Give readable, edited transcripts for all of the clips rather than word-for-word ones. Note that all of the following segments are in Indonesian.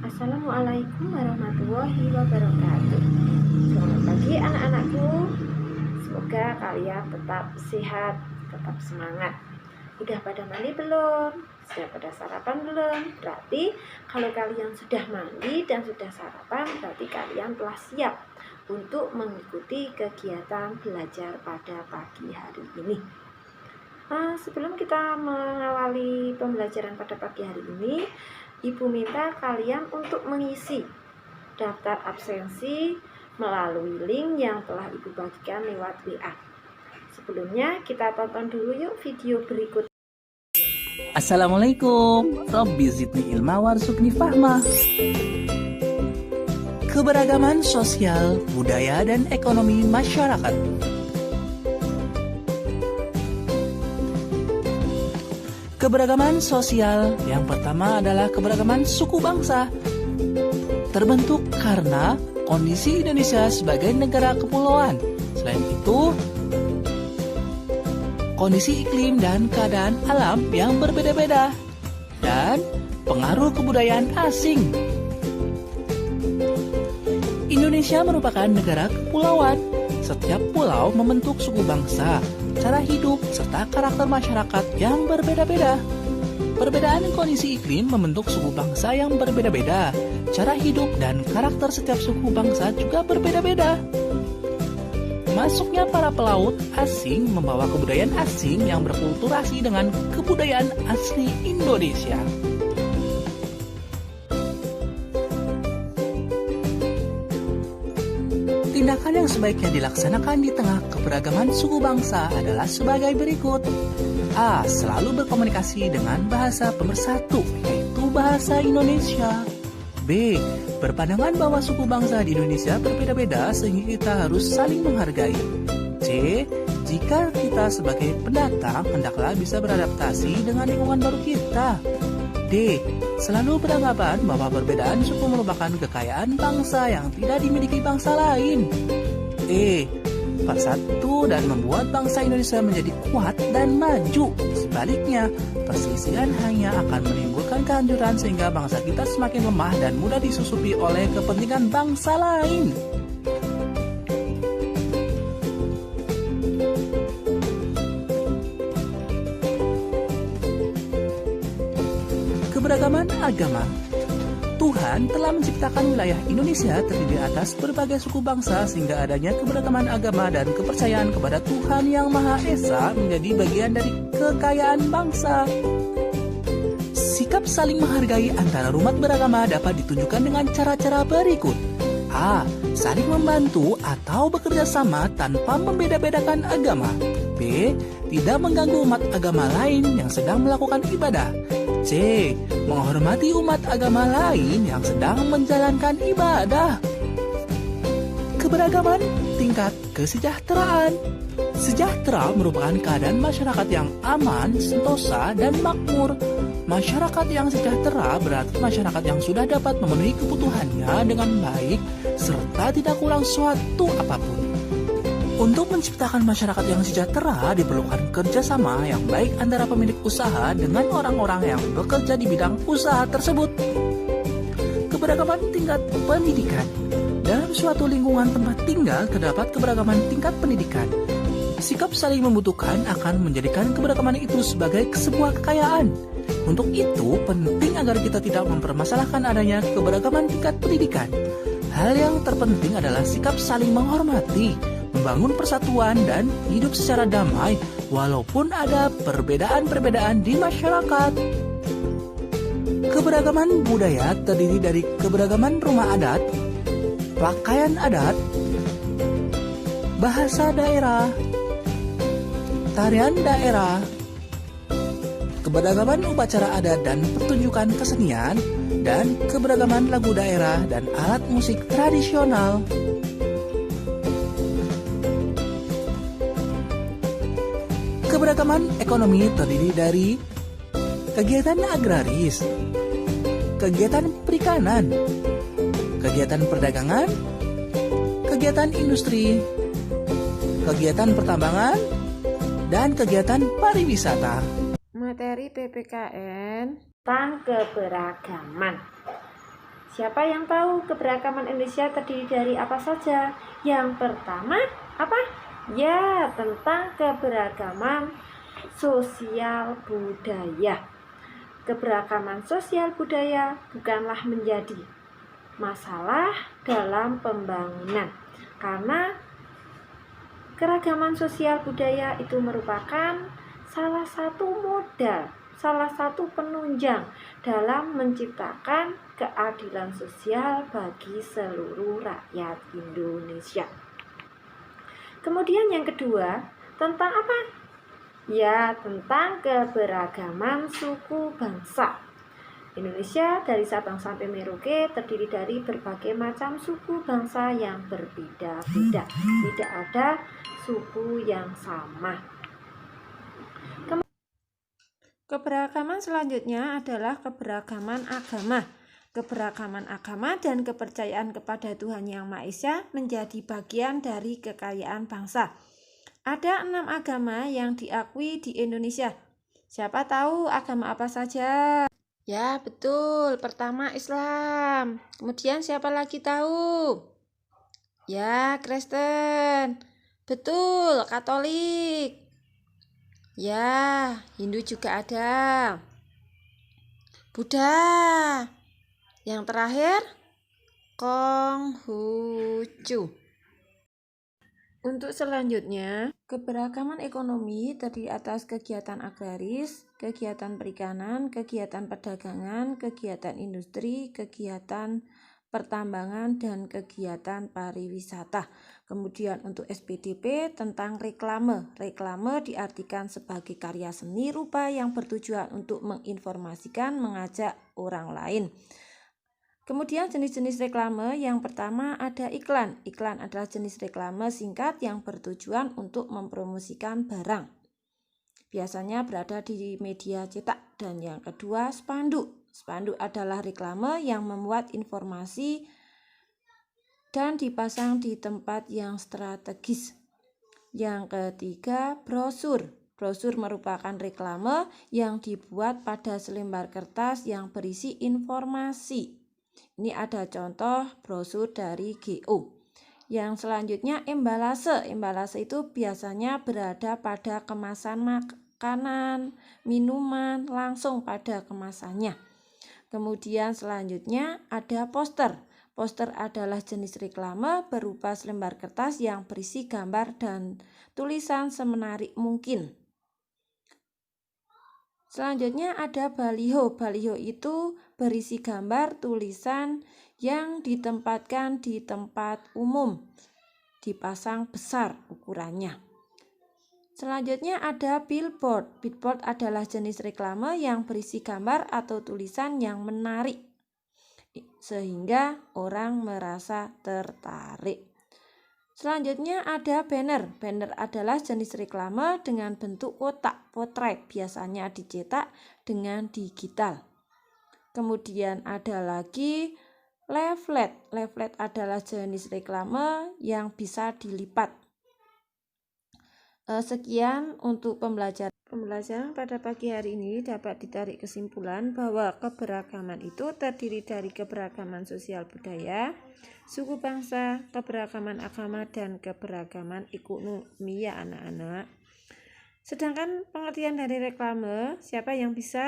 Assalamualaikum warahmatullahi wabarakatuh. Selamat pagi anak-anakku. Semoga kalian tetap sehat, tetap semangat. Udah pada mandi belum? Sudah pada sarapan belum? Berarti kalau kalian sudah mandi dan sudah sarapan, berarti kalian telah siap untuk mengikuti kegiatan belajar pada pagi hari ini. Sebelum kita mengawali pembelajaran pada pagi hari ini, Ibu minta kalian untuk mengisi daftar absensi melalui link yang telah Ibu bagikan lewat WA. Sebelumnya kita tonton dulu yuk video berikut. Assalamualaikum. Rabbi zidni ilma warzuqni fahma. Keberagaman sosial, budaya, dan ekonomi masyarakat. Keberagaman sosial yang pertama adalah keberagaman suku bangsa. Terbentuk karena kondisi Indonesia sebagai negara kepulauan. Selain itu, kondisi iklim dan keadaan alam yang berbeda-beda, dan pengaruh kebudayaan asing. Indonesia merupakan negara kepulauan. Setiap pulau membentuk suku bangsa, cara hidup, serta karakter masyarakat yang berbeda-beda. Perbedaan kondisi iklim membentuk suku bangsa yang berbeda-beda. Cara hidup dan karakter setiap suku bangsa juga berbeda-beda. Masuknya para pelaut asing membawa kebudayaan asing yang berkulturasi dengan kebudayaan asli Indonesia. Tindakan yang sebaiknya dilaksanakan di tengah keberagaman suku bangsa adalah sebagai berikut. A. Selalu berkomunikasi dengan bahasa pemersatu, yaitu bahasa Indonesia. B. Berpandangan bahwa suku bangsa di Indonesia berbeda-beda sehingga kita harus saling menghargai. C. Jika kita sebagai pendatang, hendaklah bisa beradaptasi dengan lingkungan baru kita. D. Selalu beranggapan bahwa perbedaan suku merupakan kekayaan bangsa yang tidak dimiliki bangsa lain. E. Bersatu dan membuat bangsa Indonesia menjadi kuat dan maju. Sebaliknya, perselisihan hanya akan menimbulkan kehancuran sehingga bangsa kita semakin lemah dan mudah disusupi oleh kepentingan bangsa lain. Keberagaman agama. Tuhan telah menciptakan wilayah Indonesia terdiri atas berbagai suku bangsa sehingga adanya keberagaman agama dan kepercayaan kepada Tuhan Yang Maha Esa menjadi bagian dari kekayaan bangsa. Sikap saling menghargai antara umat beragama dapat ditunjukkan dengan cara-cara berikut. A. Saling membantu atau bekerja sama tanpa membeda-bedakan agama. B. Tidak mengganggu umat agama lain yang sedang melakukan ibadah. C. Menghormati umat agama lain yang sedang menjalankan ibadah. Keberagaman tingkat kesejahteraan. Sejahtera merupakan keadaan masyarakat yang aman, sentosa, dan makmur. Masyarakat yang sejahtera berarti masyarakat yang sudah dapat memenuhi kebutuhannya dengan baik serta tidak kurang suatu apapun. Untuk menciptakan masyarakat yang sejahtera diperlukan kerjasama yang baik antara pemilik usaha dengan orang-orang yang bekerja di bidang usaha tersebut. Keberagaman tingkat pendidikan. Dalam suatu lingkungan tempat tinggal terdapat keberagaman tingkat pendidikan. Sikap saling membutuhkan akan menjadikan keberagaman itu sebagai sebuah kekayaan. Untuk itu, penting agar kita tidak mempermasalahkan adanya keberagaman tingkat pendidikan. Hal yang terpenting adalah sikap saling menghormati, membangun persatuan dan hidup secara damai walaupun ada perbedaan-perbedaan di masyarakat. Keberagaman budaya terdiri dari keberagaman rumah adat, pakaian adat, bahasa daerah, tarian daerah, keberagaman upacara adat dan pertunjukan kesenian, dan keberagaman lagu daerah dan alat musik tradisional. Keberagaman ekonomi terdiri dari kegiatan agraris, kegiatan perikanan, kegiatan perdagangan, kegiatan industri, kegiatan pertambangan, dan kegiatan pariwisata. Materi PPKN tentang keberagaman. Siapa yang tahu keberagaman Indonesia terdiri dari apa saja? Yang pertama, apa? Ya, tentang keberagaman sosial budaya. Keberagaman sosial budaya bukanlah menjadi masalah dalam pembangunan, karena keragaman sosial budaya itu merupakan salah satu modal, salah satu penunjang dalam menciptakan keadilan sosial bagi seluruh rakyat Indonesia. Kemudian yang kedua, tentang apa? Ya, tentang keberagaman suku bangsa. Indonesia dari Sabang sampai Merauke terdiri dari berbagai macam suku bangsa yang berbeda-beda. Tidak ada suku yang sama. Keberagaman selanjutnya adalah keberagaman agama. Keberagaman agama dan kepercayaan kepada Tuhan Yang Maha Esa menjadi bagian dari kekayaan bangsa. Ada 6 agama yang diakui di Indonesia. Siapa tahu agama apa saja? Ya, betul. Pertama Islam. Kemudian siapa lagi tahu? Ya, Kristen. Betul, Katolik. Ya, Hindu juga ada. Buddha. Yang terakhir, Konghucu. Untuk selanjutnya, keberagaman ekonomi terdiri atas kegiatan agraris, kegiatan perikanan, kegiatan perdagangan, kegiatan industri, kegiatan pertambangan, dan kegiatan pariwisata. Kemudian untuk SPDP tentang reklame. Reklame diartikan sebagai karya seni rupa yang bertujuan untuk menginformasikan, mengajak orang lain. Kemudian jenis-jenis reklame, yang pertama ada iklan. Iklan adalah jenis reklame singkat yang bertujuan untuk mempromosikan barang. Biasanya berada di media cetak. Dan yang kedua spanduk. Spanduk adalah reklame yang memuat informasi dan dipasang di tempat yang strategis. Yang ketiga brosur. Brosur merupakan reklame yang dibuat pada selembar kertas yang berisi informasi. Ini ada contoh brosur dari GO. Yang selanjutnya embalase. Embalase itu biasanya berada pada kemasan makanan, minuman, langsung pada kemasannya. Kemudian selanjutnya ada poster. Poster adalah jenis reklame berupa selembar kertas yang berisi gambar dan tulisan semenarik mungkin. Selanjutnya ada baliho. Baliho itu berisi gambar tulisan yang ditempatkan di tempat umum, dipasang besar ukurannya. Selanjutnya ada billboard. Billboard adalah jenis reklame yang berisi gambar atau tulisan yang menarik sehingga orang merasa tertarik. Selanjutnya ada banner. Banner adalah jenis reklame dengan bentuk kotak, potret, biasanya dicetak dengan digital. Kemudian ada lagi leaflet. Leaflet adalah jenis reklame yang bisa dilipat. Sekian untuk pembelajaran pada pagi hari ini. Dapat ditarik kesimpulan bahwa keberagaman itu terdiri dari keberagaman sosial budaya, suku bangsa, keberagaman agama, dan keberagaman ekonomi, ya anak-anak. Sedangkan pengertian dari reklame, siapa yang bisa?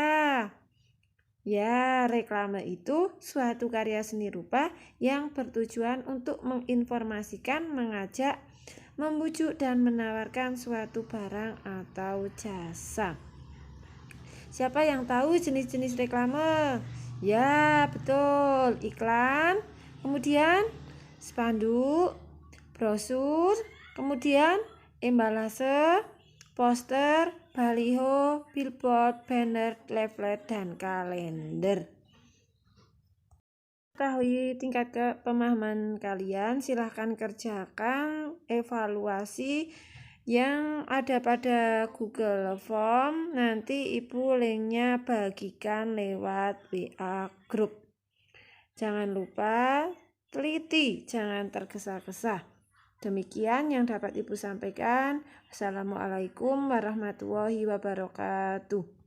Ya, reklame itu suatu karya seni rupa yang bertujuan untuk menginformasikan, mengajak, membujuk, dan menawarkan suatu barang atau jasa. Siapa yang tahu jenis-jenis reklame? Ya, betul. Iklan, kemudian spanduk, brosur, kemudian embalase, poster, baliho, billboard, banner, leaflet, dan kalender. Ketahui tingkat pemahaman kalian, silahkan kerjakan evaluasi yang ada pada Google Form. Nanti Ibu linknya bagikan lewat WA Group. Jangan lupa teliti, jangan tergesa-gesa. Demikian yang dapat Ibu sampaikan. Assalamualaikum warahmatullahi wabarakatuh.